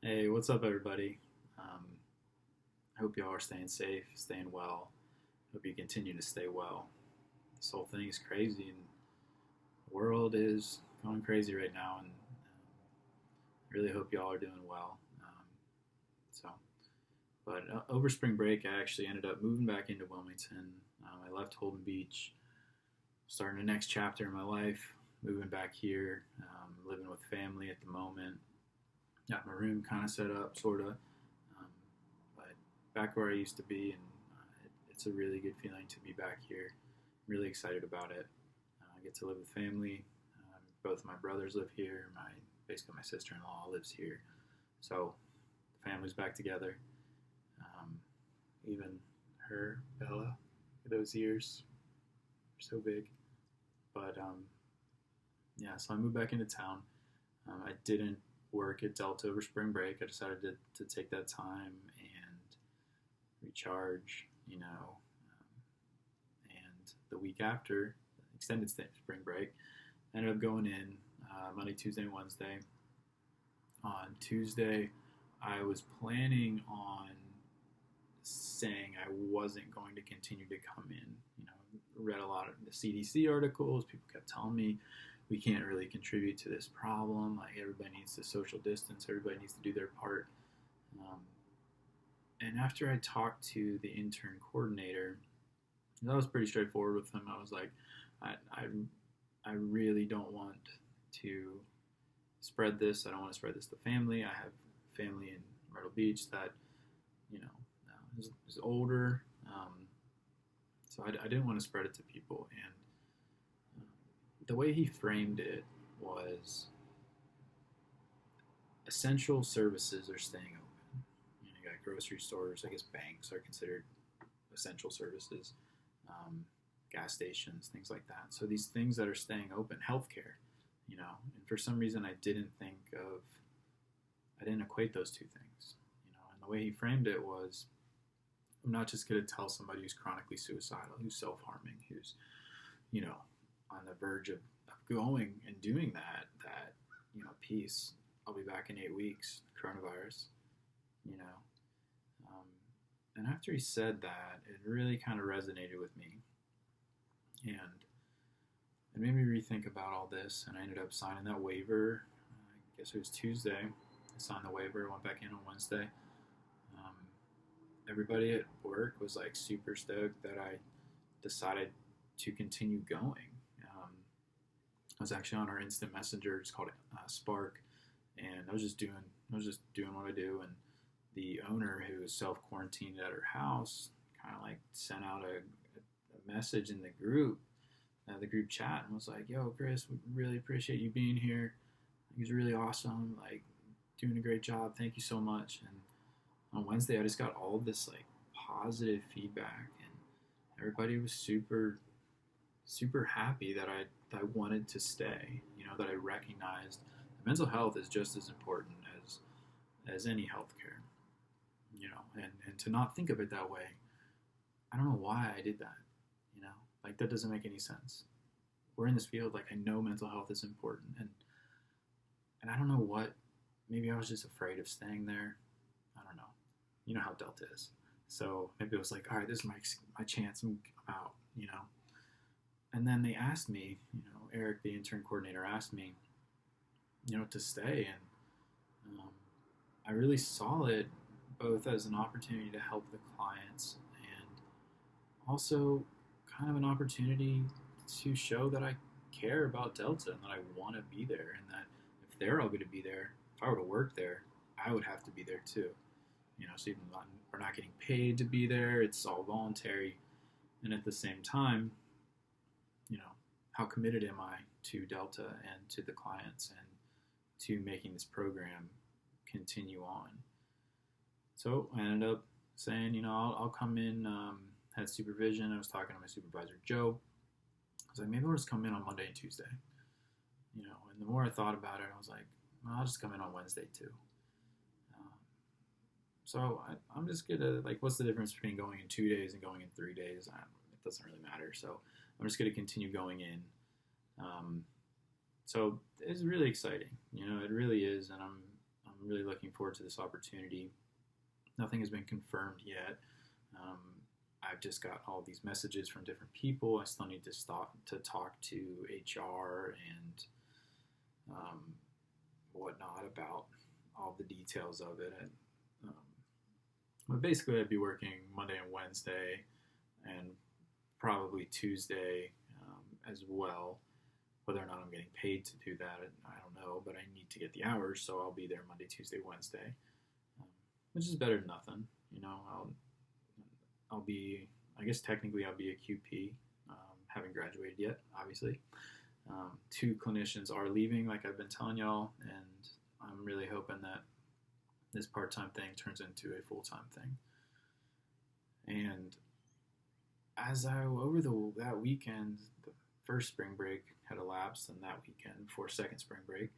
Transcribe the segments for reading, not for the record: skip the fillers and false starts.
Hey, what's up, everybody? I hope you all are staying safe, staying well. Hope you continue to stay well. This whole thing is crazy, and the world is going crazy right now, and I really hope you all are doing well. So, but over spring break, I actually ended up moving back into Wilmington. I left Holden Beach, starting the next chapter in my life, moving back here, living with family at the moment. Got my room kind of set up, sort of, but back where I used to be, and it's a really good feeling to be back here. I'm really excited about it. I get to live with family. Both my brothers live here. Basically my sister-in-law lives here, so the family's back together. Um, Even her, Bella, those ears are so big. But yeah, so I moved back into town. I didn't work at Delta over spring break. I decided to take that time and recharge, and the week after, extended spring break, I ended up going in Monday, Tuesday, and Wednesday. On Tuesday, I was planning on saying I wasn't going to continue to come in. Read a lot of the CDC articles. People kept telling me we can't really contribute to this problem. Like, everybody needs to social distance. Everybody needs to do their part. Um, and after I talked to the intern coordinator, that was pretty straightforward with him. I was like, I really don't want to spread this. I don't want to spread this to family. I have family in Myrtle Beach that, you know, is older. So I didn't want to spread it to people. And the way he framed it was essential services are staying open. You got grocery stores. I guess banks are considered essential services. Um, Gas stations, things like that. So these things that are staying open, healthcare, and for some reason I didn't equate those two things. And the way he framed it was, I'm not just going to tell somebody who's chronically suicidal, who's self-harming, who's, on the verge of going and doing that, peace, I'll be back in 8 weeks, coronavirus, you know. Um, and after he said that, it really kind of resonated with me. And it made me rethink about all this, and I ended up signing that waiver. I guess it was Tuesday. I signed the waiver, went back in on Wednesday. Um, Everybody at work was like super stoked that I decided to continue going. I was actually on our instant messenger. It's called Spark, and I was just doing what I do. And the owner, who was self quarantined at her house, kind of like sent out a message in the group chat, and was like, "Yo, Chris, we really appreciate you being here. It was really awesome. Like, doing a great job. Thank you so much." And on Wednesday, I just got all of this like positive feedback, and everybody was super, super happy that I wanted to stay. That I recognized that mental health is just as important as any healthcare. And to not think of it that way, I don't know why I did that. Like, that doesn't make any sense. We're in this field, like, I know mental health is important, and I don't know what. Maybe I was just afraid of staying there. I don't know. You know how Delta is. So maybe it was like, all right, this is my chance. I'm out. And then they asked me, Eric, the intern coordinator, asked me, to stay. And I really saw it both as an opportunity to help the clients, and also kind of an opportunity to show that I care about Delta and that I want to be there, and that if they're all going to be there, if I were to work there, I would have to be there too. So even though we're not getting paid to be there, it's all voluntary. And at the same time, how committed am I to Delta and to the clients and to making this program continue on? So I ended up saying, I'll come in, had supervision. I was talking to my supervisor, Joe. I was like, maybe I'll just come in on Monday and Tuesday. And the more I thought about it, I was like, well, I'll just come in on Wednesday too. So I'm just gonna, like, what's the difference between going in 2 days and going in 3 days? It doesn't really matter. So I'm just gonna continue going in. So it's really exciting. It really is, and I'm I'm really looking forward to this opportunity. Nothing has been confirmed yet. Um, I've just got all these messages from different people. I still need to stop to talk to HR and whatnot about all the details of it. And, but basically, I'd be working Monday and Wednesday, and probably Tuesday as well. Whether or not I'm getting paid to do that, I don't know. But I need to get the hours, so I'll be there Monday, Tuesday, Wednesday, which is better than nothing. I'll be. I guess technically I'll be a QP. Haven't graduated yet, obviously. 2 clinicians are leaving, like I've been telling y'all, and I'm really hoping that this part-time thing turns into a full-time thing. And as over that weekend, the first spring break had elapsed, and that weekend before second spring break,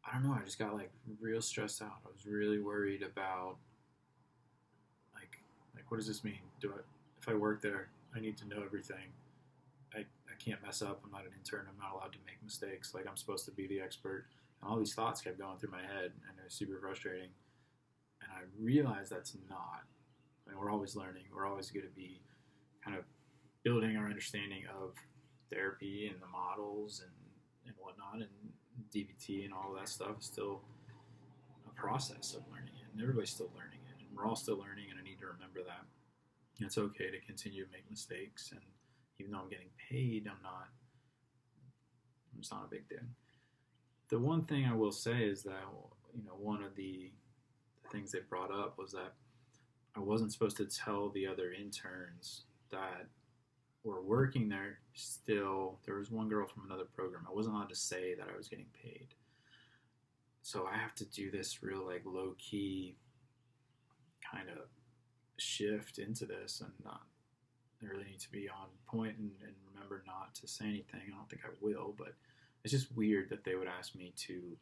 I don't know, I just got like real stressed out. I was really worried about like what does this mean? If I work there, I need to know everything. I can't mess up. I'm not an intern. I'm not allowed to make mistakes. Like, I'm supposed to be the expert. And all these thoughts kept going through my head, and it was super frustrating. And I realized that's not. I mean, we're always learning. We're always going to be kind of building our understanding of therapy and the models and whatnot, and DBT and all of that stuff is still a process of learning it. And everybody's still learning it. And we're all still learning, and I need to remember that. It's okay to continue to make mistakes, and even though I'm getting paid, it's not a big thing. The one thing I will say is that, one of the things they brought up was that I wasn't supposed to tell the other interns that were working there still. There was one girl from another program. I wasn't allowed to say that I was getting paid. So I have to do this real, like, low-key kind of shift into this, and I really need to be on point and remember not to say anything. I don't think I will, but it's just weird that they would ask me to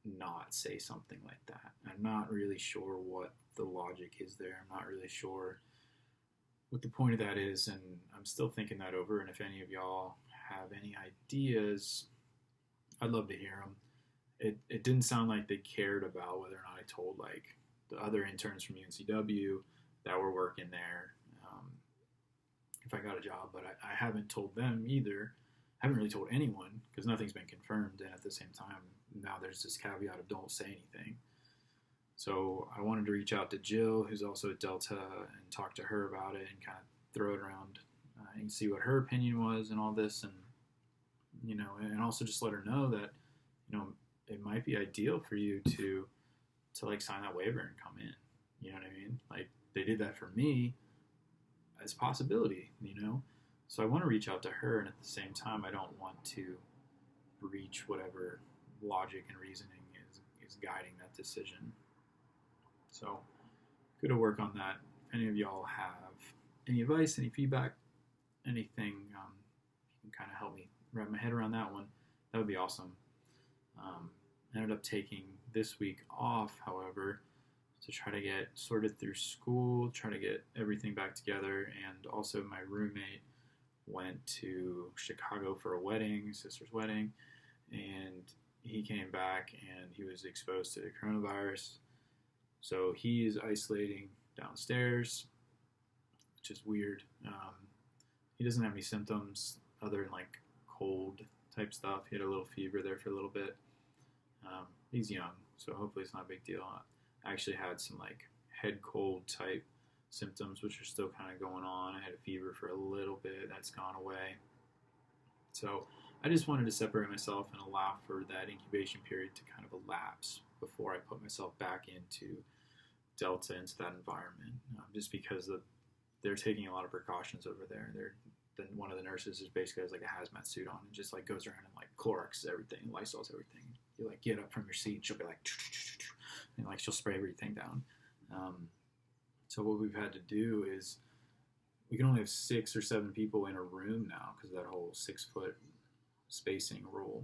not say something like that. I'm not really sure what the logic is there. I'm not really sure what the point of that is, and I'm still thinking that over. And if any of y'all have any ideas, I'd love to hear them. It didn't sound like they cared about whether or not I told, like, the other interns from UNCW that were working there if I got a job, but I haven't told them either. I haven't really told anyone because nothing's been confirmed, and at the same time, now there's this caveat of don't say anything. So I wanted to reach out to Jill, who's also at Delta, and talk to her about it and kind of throw it around and see what her opinion was and all this, and and also just let her know that it might be ideal for you to like sign that waiver and come in. You know what I mean? Like, they did that for me as a possibility, So I want to reach out to her, and at the same time, I don't want to breach whatever logic and reasoning is guiding that decision. So, good to work on that. If any of y'all have any advice, any feedback, anything, you can kind of help me wrap my head around that one. That would be awesome. I ended up taking this week off, however, to try to get sorted through school, try to get everything back together, and also my roommate went to Chicago for a wedding, his sister's wedding, and he came back and he was exposed to the coronavirus. So he is isolating downstairs, which is weird. He doesn't have any symptoms other than like cold type stuff. He had a little fever there for a little bit. He's young, so hopefully it's not a big deal. I actually had some like head cold type symptoms, which are still kind of going on. I had a fever for a little bit. That's gone away. So I just wanted to separate myself and allow for that incubation period to kind of elapse before I put myself back into Delta, into that environment, just because they're taking a lot of precautions over there. Then one of the nurses is basically has like a hazmat suit on and just like goes around and like Clorox everything, Lysol's everything. You like get up from your seat, she'll be like, and like she'll spray everything down. So what we've had to do is we can only have 6 or 7 people in a room now because of that whole 6-foot spacing rule.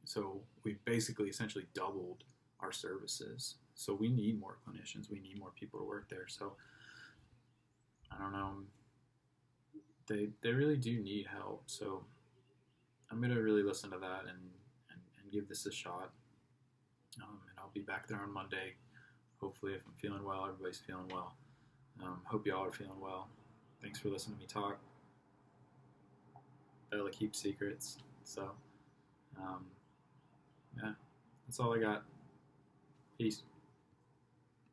So we've basically essentially doubled our services. So we need more clinicians. We need more people to work there. So I don't know. They really do need help. So I'm going to really listen to that and give this a shot. And I'll be back there on Monday. Hopefully, if I'm feeling well, everybody's feeling well. Hope y'all are feeling well. Thanks for listening to me talk. Bella keeps secrets. So, yeah, that's all I got. Peace.